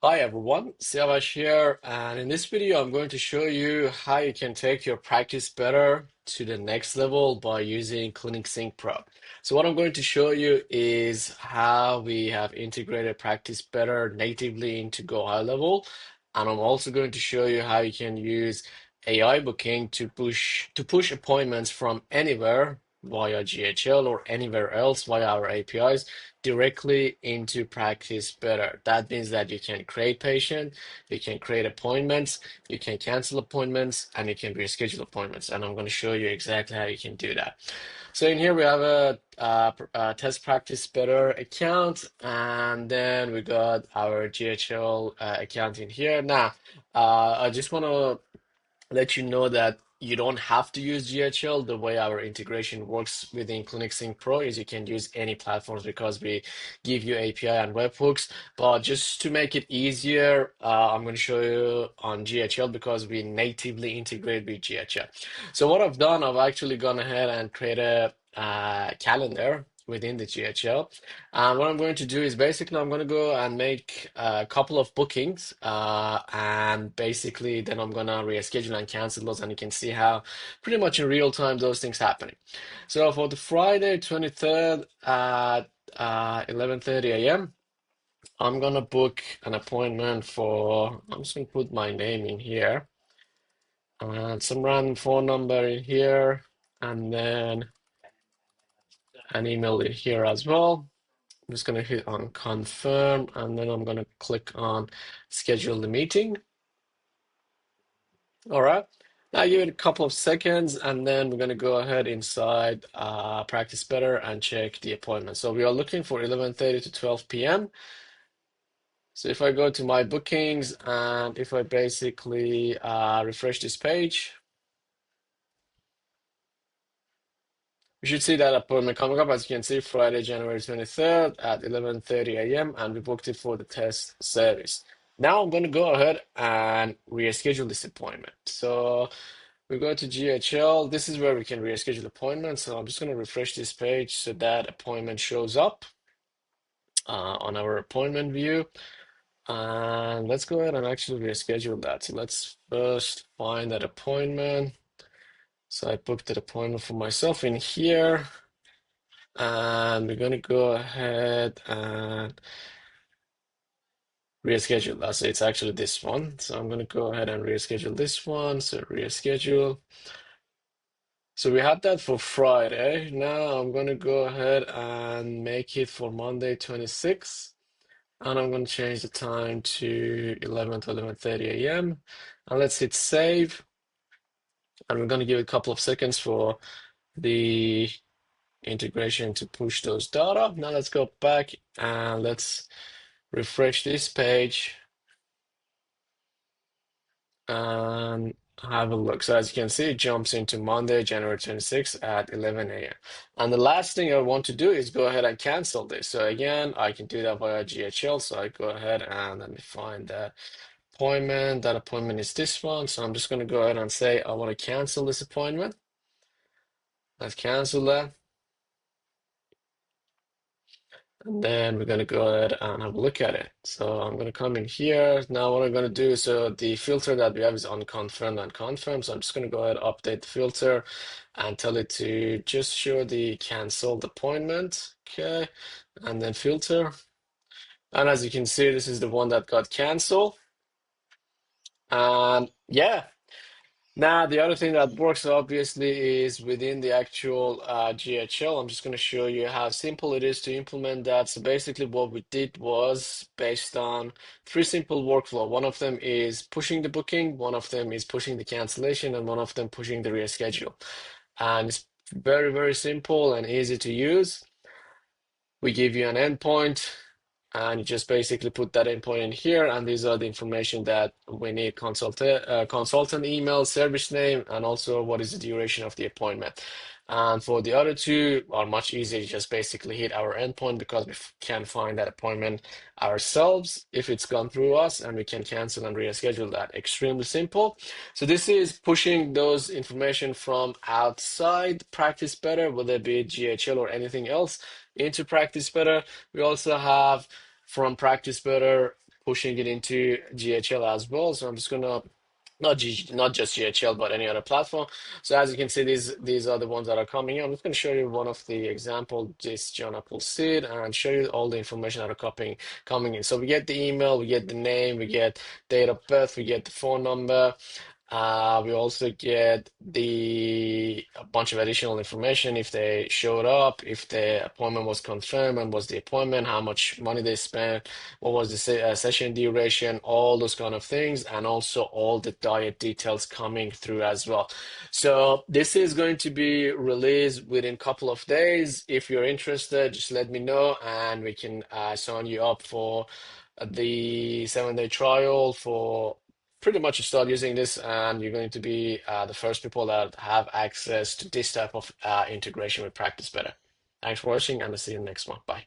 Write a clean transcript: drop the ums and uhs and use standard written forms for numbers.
Hi everyone, Siavash here, and in this video I'm going to show you how you can take your practice better to the next level by using ClinicSync Pro. So what I'm going to show you is how we have integrated practice better natively into GoHighLevel, and I'm also going to show you how you can use AI booking to push appointments from anywhere via GHL or anywhere else via our APIs directly into practice better. That means that you can create patient, you can create appointments, you can cancel appointments, and you can reschedule appointments. And I'm going to show you exactly how you can do that. So in here we have a test practice better account, and then we got our GHL account in here. Now, I just want to let you know that you don't have to use GHL. The way our integration works within ClinicSync Pro is you can use any platforms because we give you API and webhooks. But just to make it easier, I'm going to show you on GHL because we natively integrate with GHL. So what I've done, I've actually gone ahead and created a calendar within the GHL. And what I'm going to do is basically I'm going to go and make a couple of bookings, and basically then I'm going to reschedule and cancel those, and you can see how pretty much in real time those things happening. So for the Friday 23rd at 11:30 a.m., I'm going to book an appointment for, I'm just going to put my name in here and some random phone number in here, and then an email in here as well. I'm just going to hit on confirm, and then I'm going to click on schedule the meeting. All right. Now give it a couple of seconds, and then we're going to go ahead inside Practice Better and check the appointment. So we are looking for 11:30 to 12 p.m. So if I go to my bookings and if I basically refresh this page, you should see that appointment coming up. As you can see, Friday, January 23rd at 11:30 a.m. and we booked it for the test service. Now I'm going to go ahead and reschedule this appointment. So we go to GHL. This is where we can reschedule appointments. So I'm just going to refresh this page so that appointment shows up on our appointment view. And let's go ahead and actually reschedule that. So let's first find that appointment. So I booked that appointment for myself in here. And we're going to go ahead and reschedule that. So it's actually this one. So I'm going to go ahead and reschedule this one. So reschedule. So we had that for Friday. Now I'm going to go ahead and make it for Monday 26. And I'm going to change the time to 11 to 11:30 a.m. And let's hit save. And we're going to give it a couple of seconds for the integration to push those data. Now let's go back and let's refresh this page and have a look. So as you can see, it jumps into Monday, January 26th at 11 a.m. And the last thing I want to do is go ahead and cancel this. So again, I can do that via GHL. So I go ahead and let me find that appointment. That appointment is this one. So I'm just going to go ahead and say I want to cancel this appointment. Let's cancel that. And then we're going to go ahead and have a look at it. So I'm going to come in here. Now what I'm going to do, so the filter that we have is unconfirmed and confirmed. So I'm just going to go ahead and update the filter and tell it to just show the canceled appointment. Okay. And then filter. And as you can see, this is the one that got canceled. And yeah. Now, the other thing that works obviously is within the actual GHL. I'm just going to show you how simple it is to implement that. So basically what we did was based on three simple workflow. One of them is pushing the booking, one of them is pushing the cancellation, and one of them pushing the reschedule. And it's very, very simple and easy to use. We give you an endpoint, and you just basically put that endpoint in here, and these are the information that we need: consultant email, service name, and also what is the duration of the appointment. And for the other two are much easier. You just basically hit our endpoint because we can find that appointment ourselves if it's gone through us, and we can cancel and reschedule that. Extremely simple. So this is pushing those information from outside Practice Better, whether it be GHL or anything else, into Practice Better. We also have from Practice Better pushing it into GHL as well. So I'm just gonna not just GHL, but any other platform. So as you can see, these are the ones that are coming in. I'm just going to show you one of the example, this John Apple seed, and show you all the information that are coming in. So we get the email, we get the name, we get date of birth, we get the phone number. We also get a bunch of additional information if they showed up, if the appointment was confirmed, and was the appointment, how much money they spent, what was the session duration, all those kind of things, and also all the diet details coming through as well. So this is going to be released within a couple of days. If you're interested, just let me know, and we can sign you up for the 7-day trial for pretty much you start using this, and you're going to be the first people that have access to this type of integration with Practice Better. Thanks for watching, and I'll see you in the next one. Bye.